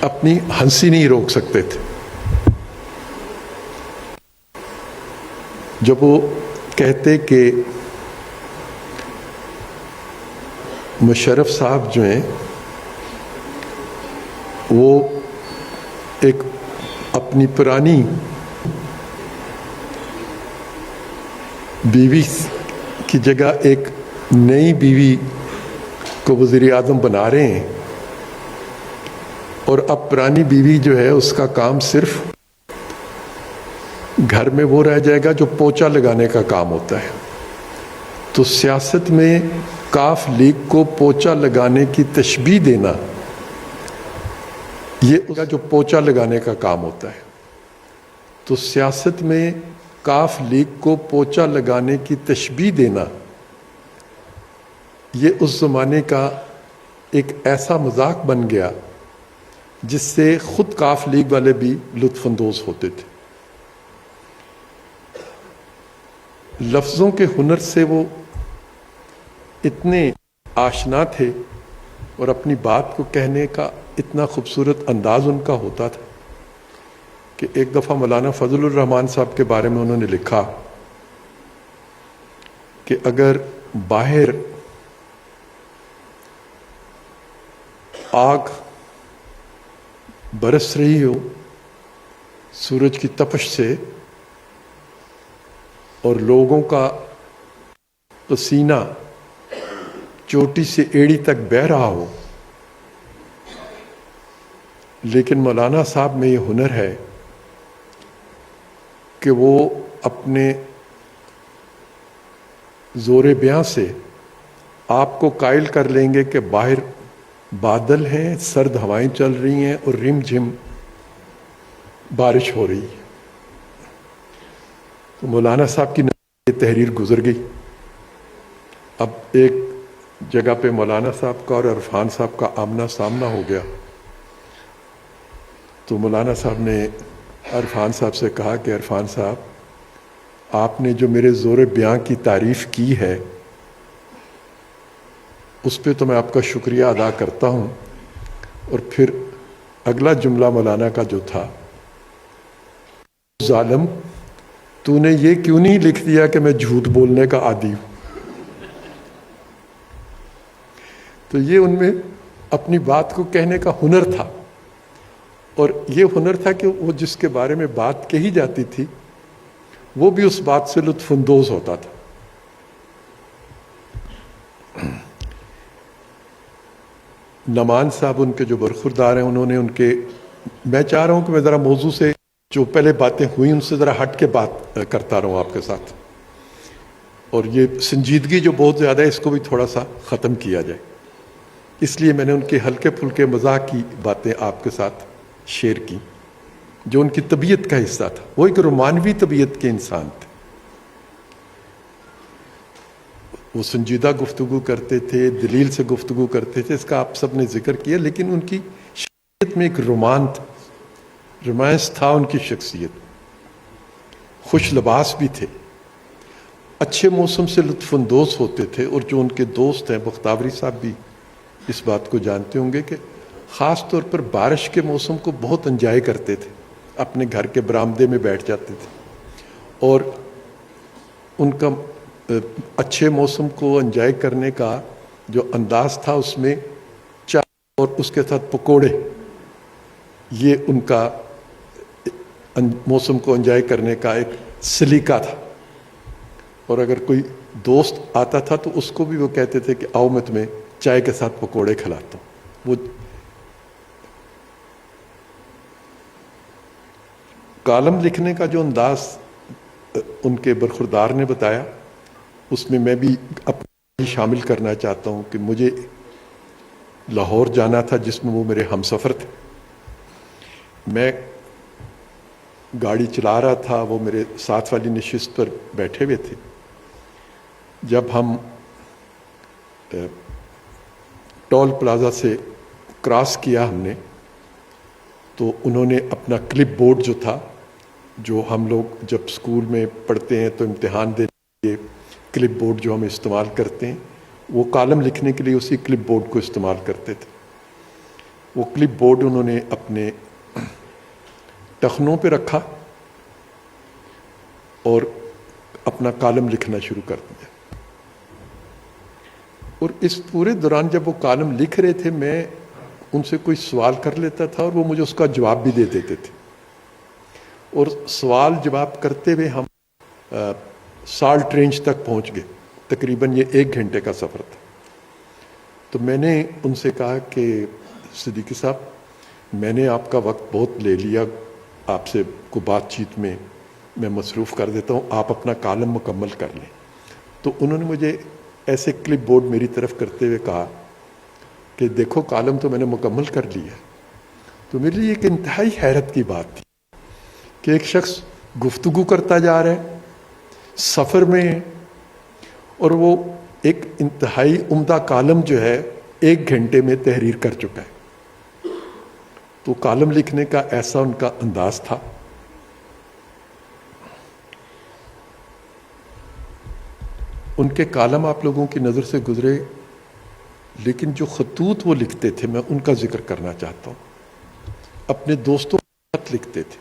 اپنی ہنسی نہیں روک سکتے تھے. جب وہ کہتے کہ مشرف صاحب جو ہیں وہ ایک اپنی پرانی بیوی کی جگہ ایک نئی بیوی کو وزیر اعظم بنا رہے ہیں، اور اب پرانی بیوی جو ہے اس کا کام صرف گھر میں وہ رہ جائے گا جو پوچھا لگانے کا کام ہوتا ہے. تو سیاست میں کاف لیگ کو پوچھا لگانے کی تشبیہ دینا، یہ اس کا جو پوچھا لگانے کا کام ہوتا ہے. تو سیاست میں کاف لیگ کو پوچھا لگانے کی تشبیہ دینا، یہ اس زمانے کا ایک ایسا مذاق بن گیا جس سے خود کاف لیگ والے بھی لطف اندوز ہوتے تھے. لفظوں کے ہنر سے وہ اتنے آشنا تھے اور اپنی بات کو کہنے کا اتنا خوبصورت انداز ان کا ہوتا تھا کہ ایک دفعہ مولانا فضل الرحمان صاحب کے بارے میں انہوں نے لکھا کہ اگر باہر آگ برس رہی ہو سورج کی تپش سے اور لوگوں کا پسینہ چوٹی سے ایڑی تک بہہ رہا ہو، لیکن مولانا صاحب میں یہ ہنر ہے کہ وہ اپنے زور بیاں سے آپ کو قائل کر لیں گے کہ باہر بادل ہیں، سرد ہوائیں چل رہی ہیں اور رم جھم بارش ہو رہی ہے. تو مولانا صاحب کی یہ تحریر گزر گئی. اب ایک جگہ پہ مولانا صاحب کا اور عرفان صاحب کا آمنا سامنا ہو گیا. تو مولانا صاحب نے عرفان صاحب سے کہا کہ عرفان صاحب، آپ نے جو میرے زور بیاں کی تعریف کی ہے اس پہ تو میں آپ کا شکریہ ادا کرتا ہوں. اور پھر اگلا جملہ مولانا کا جو تھا، ظالم تو نے یہ کیوں نہیں لکھ دیا کہ میں جھوٹ بولنے کا عادی ہوں. تو یہ ان میں اپنی بات کو کہنے کا ہنر تھا، اور یہ ہنر تھا کہ وہ جس کے بارے میں بات کہی جاتی تھی وہ بھی اس بات سے لطف اندوز ہوتا تھا. نعمان صاحب ان کے جو برخوردار ہیں، انہوں نے ان کے، میں چاہ رہا ہوں کہ میں ذرا موضوع سے جو پہلے باتیں ہوئیں ان سے ذرا ہٹ کے بات کرتا رہوں آپ کے ساتھ، اور یہ سنجیدگی جو بہت زیادہ ہے اس کو بھی تھوڑا سا ختم کیا جائے. اس لیے میں نے ان کے ہلکے پھلکے مزاح کی باتیں آپ کے ساتھ شیئر کی جو ان کی طبیعت کا حصہ تھا. وہ ایک رومانوی طبیعت کے انسان تھے. وہ سنجیدہ گفتگو کرتے تھے، دلیل سے گفتگو کرتے تھے، اس کا آپ سب نے ذکر کیا، لیکن ان کی شخصیت میں ایک رومانس تھا. ان کی شخصیت خوش لباس بھی تھے، اچھے موسم سے لطف اندوز ہوتے تھے. اور جو ان کے دوست ہیں بختیوری صاحب بھی اس بات کو جانتے ہوں گے کہ خاص طور پر بارش کے موسم کو بہت انجوائے کرتے تھے، اپنے گھر کے برآمدے میں بیٹھ جاتے تھے. اور ان کا اچھے موسم کو انجوائے کرنے کا جو انداز تھا اس میں چائے اور اس کے ساتھ پکوڑے، یہ ان کا موسم کو انجوائے کرنے کا ایک سلیقہ تھا. اور اگر کوئی دوست آتا تھا تو اس کو بھی وہ کہتے تھے کہ آؤ میں تمہیں چائے کے ساتھ پکوڑے کھلاتا ہوں. وہ کالم لکھنے کا جو انداز ان کے برخوردار نے بتایا، اس میں میں بھی اپنی شامل کرنا چاہتا ہوں کہ مجھے لاہور جانا تھا جس میں وہ میرے ہم سفر تھے. میں گاڑی چلا رہا تھا، وہ میرے ساتھ والی نشست پر بیٹھے ہوئے تھے. جب ہم ٹول پلازا سے کراس کیا ہم نے، تو انہوں نے اپنا کلپ بورڈ جو تھا، جو ہم لوگ جب اسکول میں پڑھتے ہیں تو امتحان دینے کے لیے کلپ بورڈ جو ہم استعمال کرتے ہیں، وہ کالم لکھنے کے لیے اسی کلپ بورڈ کو استعمال کرتے تھے. وہ کلپ بورڈ انہوں نے اپنے ٹخنوں پہ رکھا اور اپنا کالم لکھنا شروع کر دیا. اور اس پورے دوران جب وہ کالم لکھ رہے تھے میں ان سے کوئی سوال کر لیتا تھا اور وہ مجھے اس کا جواب بھی دے دیتے تھے. اور سوال جواب کرتے ہوئے ہم سالٹ رینج تک پہنچ گئے. تقریباً یہ 1 گھنٹے کا سفر تھا. تو میں نے ان سے کہا کہ صدیقی صاحب میں نے آپ کا وقت بہت لے لیا, آپ سے کو بات چیت میں مصروف کر دیتا ہوں, آپ اپنا کالم مکمل کر لیں. تو انہوں نے مجھے ایسے کلپ بورڈ میری طرف کرتے ہوئے کہا کہ دیکھو کالم تو میں نے مکمل کر لیا. تو میرے لیے ایک انتہائی حیرت کی بات تھی کہ ایک شخص گفتگو کرتا جا رہا ہے, سفر میں ہے, اور وہ ایک انتہائی عمدہ کالم جو ہے 1 گھنٹے میں تحریر کر چکا ہے. تو کالم لکھنے کا ایسا ان کا انداز تھا. ان کے کالم آپ لوگوں کی نظر سے گزرے, لیکن جو خطوط وہ لکھتے تھے میں ان کا ذکر کرنا چاہتا ہوں. اپنے دوستوں کو خط لکھتے تھے.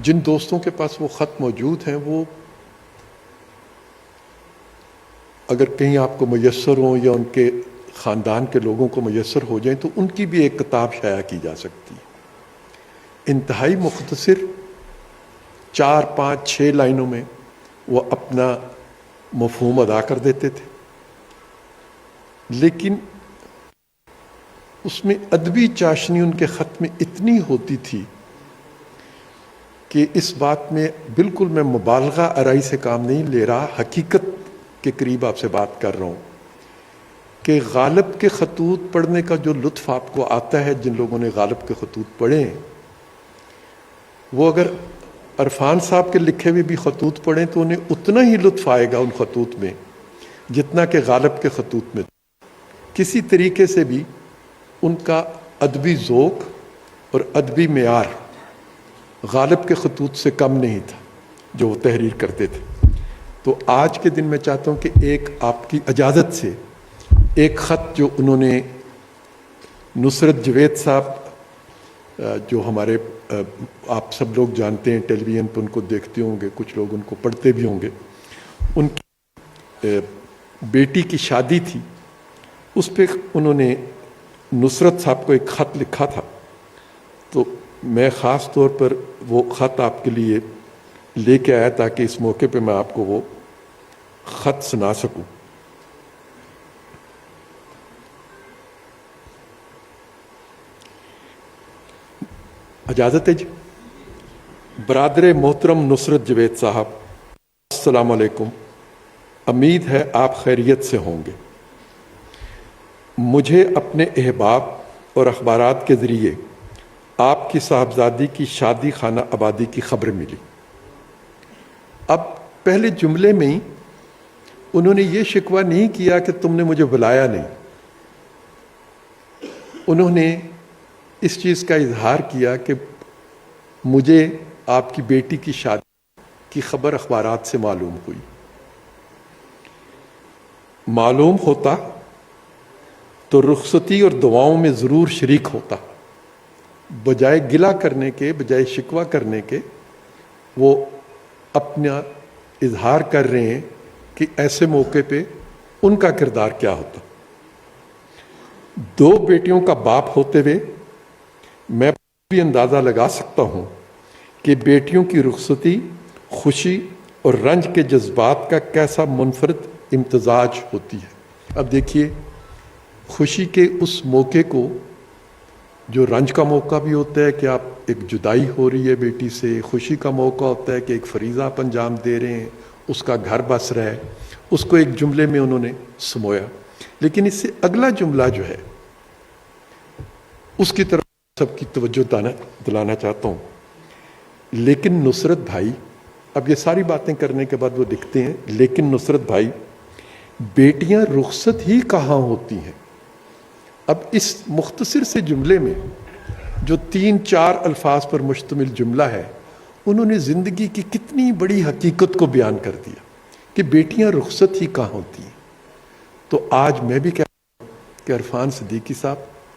جن دوستوں کے پاس وہ خط موجود ہیں وہ اگر کہیں آپ کو میسر ہوں یا ان کے خاندان کے لوگوں کو میسر ہو جائیں تو ان کی بھی ایک کتاب شائع کی جا سکتی ہے. انتہائی مختصر 4 5 6 لائنوں میں وہ اپنا مفہوم ادا کر دیتے تھے, لیکن اس میں ادبی چاشنی ان کے خط میں اتنی ہوتی تھی کہ اس بات میں بالکل میں مبالغہ آرائی سے کام نہیں لے رہا, حقیقت کے قریب آپ سے بات کر رہا ہوں کہ غالب کے خطوط پڑھنے کا جو لطف آپ کو آتا ہے, جن لوگوں نے غالب کے خطوط پڑھے ہیں وہ اگر عرفان صاحب کے لکھے ہوئے بھی خطوط پڑھیں تو انہیں اتنا ہی لطف آئے گا ان خطوط میں جتنا کہ غالب کے خطوط میں. کسی طریقے سے بھی ان کا ادبی ذوق اور ادبی معیار غالب کے خطوط سے کم نہیں تھا جو وہ تحریر کرتے تھے. تو آج کے دن میں چاہتا ہوں کہ ایک آپ کی اجازت سے ایک خط جو انہوں نے نصرت جوید صاحب جو ہمارے آپ سب لوگ جانتے ہیں, ٹیلی ویژن پہ ان کو دیکھتے ہوں گے, کچھ لوگ ان کو پڑھتے بھی ہوں گے, ان کی بیٹی کی شادی تھی, اس پہ انہوں نے نصرت صاحب کو ایک خط لکھا تھا. تو میں خاص طور پر وہ خط آپ کے لیے لے کے آیا تاکہ اس موقع پہ میں آپ کو وہ خط سنا سکوں. اجازت ہے جی؟ برادر محترم نصرت جوید صاحب, السلام علیکم. امید ہے آپ خیریت سے ہوں گے. مجھے اپنے احباب اور اخبارات کے ذریعے آپ کی صاحبزادی کی شادی خانہ آبادی کی خبر ملی. اب پہلے جملے میں ہی انہوں نے یہ شکوہ نہیں کیا کہ تم نے مجھے بلایا نہیں. انہوں نے اس چیز کا اظہار کیا کہ مجھے آپ کی بیٹی کی شادی کی خبر اخبارات سے معلوم ہوئی. معلوم ہوتا تو رخصتی اور دعاؤں میں ضرور شریک ہوتا. بجائے گلہ کرنے کے, بجائے شکوہ کرنے کے, وہ اپنا اظہار کر رہے ہیں کہ ایسے موقع پہ ان کا کردار کیا ہوتا. 2 بیٹیوں کا باپ ہوتے ہوئے میں بھی اندازہ لگا سکتا ہوں کہ بیٹیوں کی رخصتی خوشی اور رنج کے جذبات کا کیسا منفرد امتزاج ہوتی ہے. اب دیکھیے, خوشی کے اس موقع کو جو رنج کا موقع بھی ہوتا ہے کہ آپ ایک جدائی ہو رہی ہے بیٹی سے, خوشی کا موقع ہوتا ہے کہ ایک فریضہ آپ انجام دے رہے ہیں, اس کا گھر بس رہا ہے, اس کو ایک جملے میں انہوں نے سمویا. لیکن اس سے اگلا جملہ جو ہے اس کی طرف سب کی توجہ دلانا چاہتا ہوں. لیکن نصرت بھائی, اب یہ ساری باتیں کرنے کے بعد وہ لکھتے ہیں, لیکن نصرت بھائی بیٹیاں رخصت ہی کہاں ہوتی ہیں. اب اس مختصر سے جملے میں جو 3-4 الفاظ پر مشتمل جملہ ہے, انہوں نے زندگی کی کتنی بڑی حقیقت کو بیان کر دیا کہ بیٹیاں رخصت ہی کہاں ہوتی ہیں. تو آج میں بھی کہتا ہوں کہ عرفان صدیقی صاحب